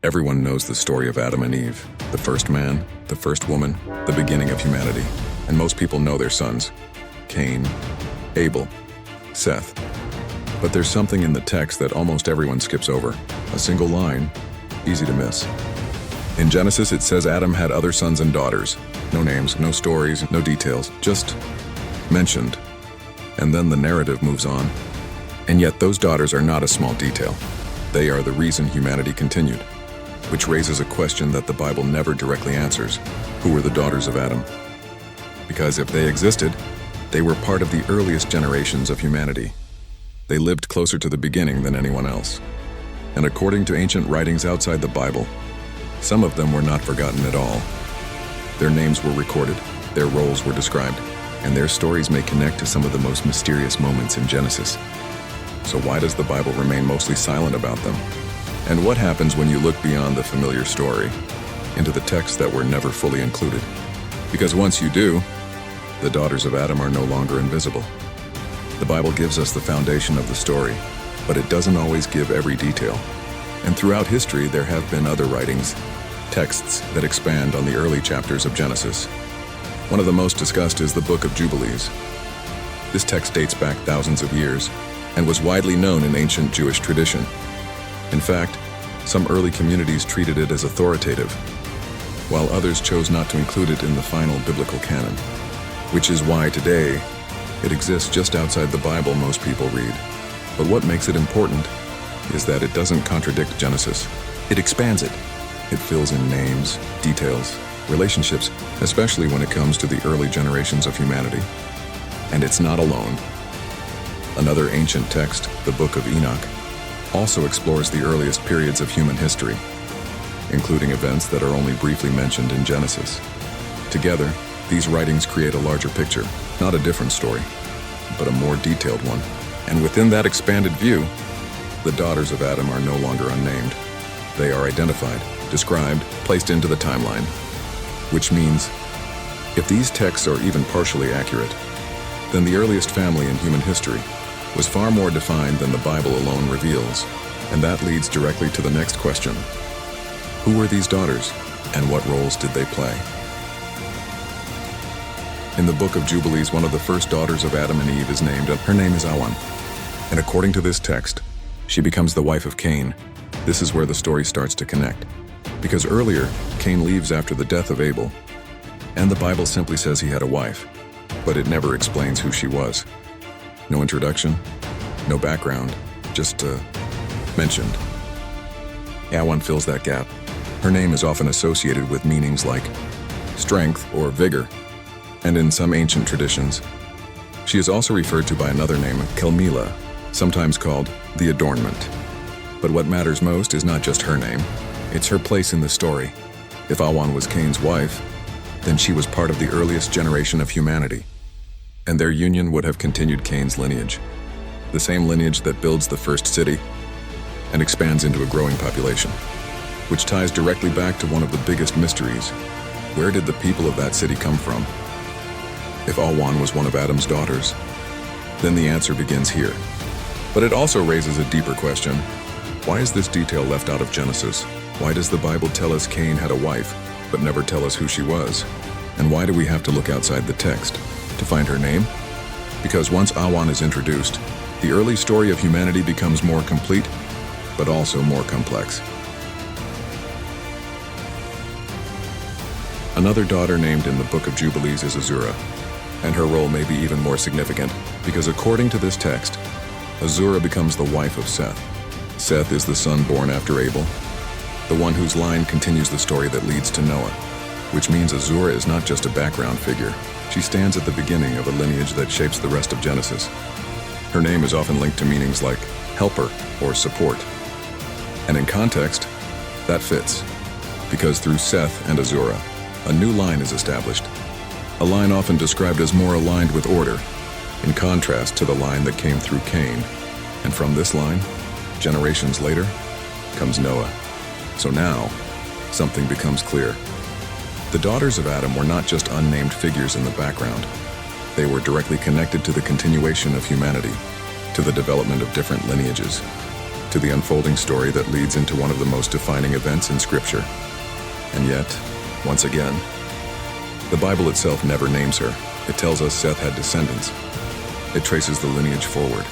Everyone knows the story of Adam and Eve, the first man, the first woman, the beginning of humanity. And most people know their sons, Cain, Abel, Seth. But there's something in the text that almost everyone skips over. A single line, easy to miss. In Genesis, it says Adam had other sons and daughters. No names, no stories, no details, just mentioned. And then the narrative moves on. And yet those daughters are not a small detail. They are the reason humanity continued. Which raises a question that the Bible never directly answers. Who were the daughters of Adam? Because if they existed, they were part of the earliest generations of humanity. They lived closer to the beginning than anyone else. And according to ancient writings outside the Bible, some of them were not forgotten at all. Their names were recorded, their roles were described, and their stories may connect to some of the most mysterious moments in Genesis. So why does the Bible remain mostly silent about them? And what happens when you look beyond the familiar story into the texts that were never fully included? Because once you do, the daughters of Adam are no longer invisible. The Bible gives us the foundation of the story, but it doesn't always give every detail. And throughout history, there have been other writings, texts that expand on the early chapters of Genesis. One of the most discussed is the Book of Jubilees. This text dates back thousands of years and was widely known in ancient Jewish tradition. In fact, some early communities treated it as authoritative, while others chose not to include it in the final biblical canon, which is why today it exists just outside the Bible most people read. But what makes it important is that it doesn't contradict Genesis. It expands it. It fills in names, details, relationships, especially when it comes to the early generations of humanity. And it's not alone. Another ancient text, the Book of Enoch, also explores the earliest periods of human history, including events that are only briefly mentioned in Genesis. Together, these writings create a larger picture, not a different story, but a more detailed one. And within that expanded view, the daughters of Adam are no longer unnamed. They are identified, described, placed into the timeline, which means if these texts are even partially accurate, then the earliest family in human history was far more defined than the Bible alone reveals. And that leads directly to the next question. Who were these daughters, and what roles did they play? In the Book of Jubilees, one of the first daughters of Adam and Eve is named. Her name is Awan. And according to this text, she becomes the wife of Cain. This is where the story starts to connect. Because earlier, Cain leaves after the death of Abel, and the Bible simply says he had a wife, but it never explains who she was. No introduction, no background, just mentioned. Awan fills that gap. Her name is often associated with meanings like strength or vigor, and in some ancient traditions, she is also referred to by another name, Kelmila, sometimes called the adornment. But what matters most is not just her name, it's her place in the story. If Awan was Cain's wife, then she was part of the earliest generation of humanity, and their union would have continued Cain's lineage, the same lineage that builds the first city and expands into a growing population, which ties directly back to one of the biggest mysteries. Where did the people of that city come from? If Awan was one of Adam's daughters, then the answer begins here. But it also raises a deeper question. Why is this detail left out of Genesis? Why does the Bible tell us Cain had a wife, but never tell us who she was? And why do we have to look outside the text to find her name? Because once Awan is introduced, the early story of humanity becomes more complete, but also more complex. Another daughter named in the Book of Jubilees is Azura, and her role may be even more significant, because according to this text, Azura becomes the wife of Seth. Seth is the son born after Abel, the one whose line continues the story that leads to Noah, which means Azura is not just a background figure. She stands at the beginning of a lineage that shapes the rest of Genesis. Her name is often linked to meanings like helper or support. And in context, that fits, because through Seth and Azura, a new line is established. A line often described as more aligned with order, in contrast to the line that came through Cain. And from this line, generations later, comes Noah. So now, something becomes clear. The daughters of Adam were not just unnamed figures in the background. They were directly connected to the continuation of humanity, to the development of different lineages. to the unfolding story that leads into one of the most defining events in Scripture. And yet, once again, the Bible itself never names her. It tells us Seth had descendants. It traces the lineage forward.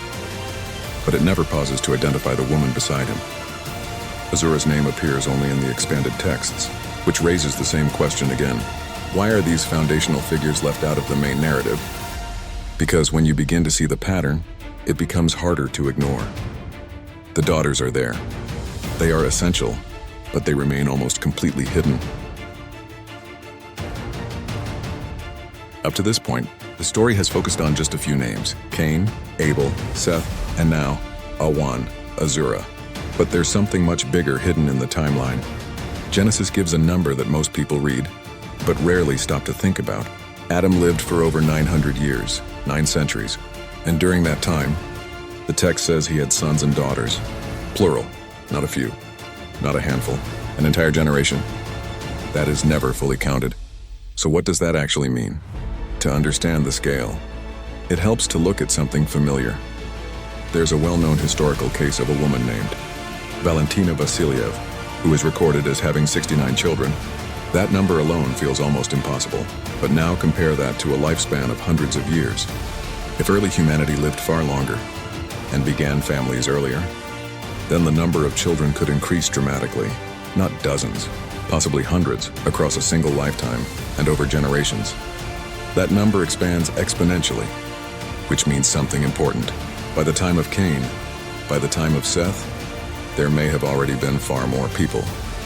But it never pauses to identify the woman beside him. Ahasuerus' name appears only in the expanded texts, which raises the same question again. Why are these foundational figures left out of the main narrative? Because when you begin to see the pattern, it becomes harder to ignore. The daughters are there. They are essential, but they remain almost completely hidden. Up to this point, the story has focused on just a few names: Cain, Abel, Seth, and now, Awan, Ahasuerus. But there's something much bigger hidden in the timeline. Genesis gives a number that most people read, but rarely stop to think about. Adam lived for over 900 years, 9 centuries, and during that time, the text says he had sons and daughters. Plural, not a few, not a handful, an entire generation. That is never fully counted. So what does that actually mean? To understand the scale, it helps to look at something familiar. There's a well-known historical case of a woman named Valentina Vasiliev, who is recorded as having 69 children. That number alone feels almost impossible, but now compare that to a lifespan of hundreds of years. If early humanity lived far longer and began families earlier, then the number of children could increase dramatically, not dozens, possibly hundreds, across a single lifetime and over generations. That number expands exponentially, which means something important. By the time of Cain, by the time of Seth, there may have already been far more people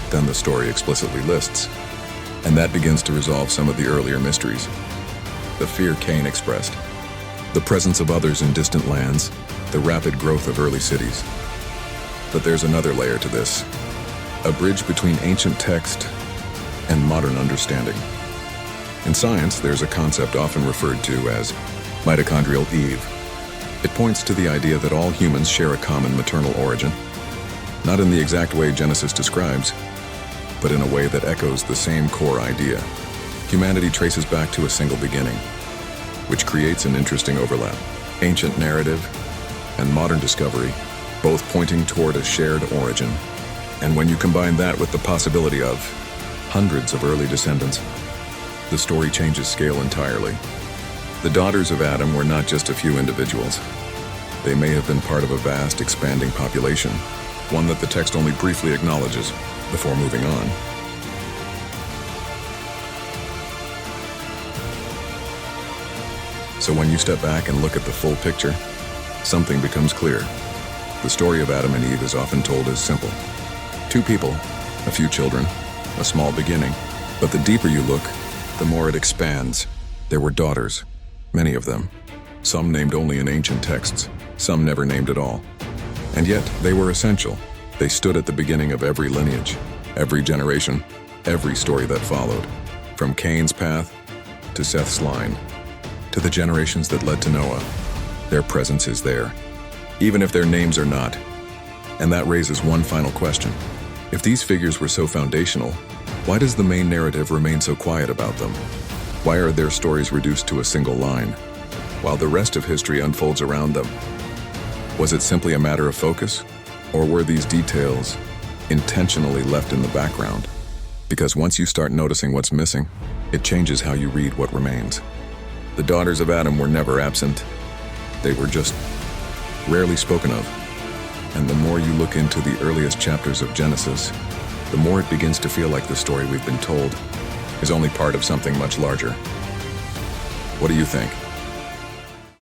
than the story explicitly lists. And that begins to resolve some of the earlier mysteries. The fear Cain expressed, the presence of others in distant lands, the rapid growth of early cities. But there's another layer to this, a bridge between ancient text and modern understanding. In science, there's a concept often referred to as mitochondrial Eve. It points to the idea that all humans share a common maternal origin, not in the exact way Genesis describes, but in a way that echoes the same core idea. Humanity traces back to a single beginning, which creates an interesting overlap. Ancient narrative and modern discovery, both pointing toward a shared origin. And when you combine that with the possibility of hundreds of early descendants, the story changes scale entirely. The daughters of Adam were not just a few individuals. They may have been part of a vast, expanding population, one that the text only briefly acknowledges before moving on. So when you step back and look at the full picture, something becomes clear. The story of Adam and Eve is often told as simple. 2 people, a few children, a small beginning. But the deeper you look, the more it expands. There were daughters, many of them. Some named only in ancient texts, some never named at all. And yet, they were essential. They stood at the beginning of every lineage, every generation, every story that followed. From Cain's path to Seth's line, to the generations that led to Noah, their presence is there, even if their names are not. And that raises one final question. If these figures were so foundational, why does the main narrative remain so quiet about them? Why are their stories reduced to a single line, while the rest of history unfolds around them? Was it simply a matter of focus, or were these details intentionally left in the background? Because once you start noticing what's missing, it changes how you read what remains. The daughters of Adam were never absent. They were just rarely spoken of. And the more you look into the earliest chapters of Genesis, the more it begins to feel like the story we've been told is only part of something much larger. What do you think?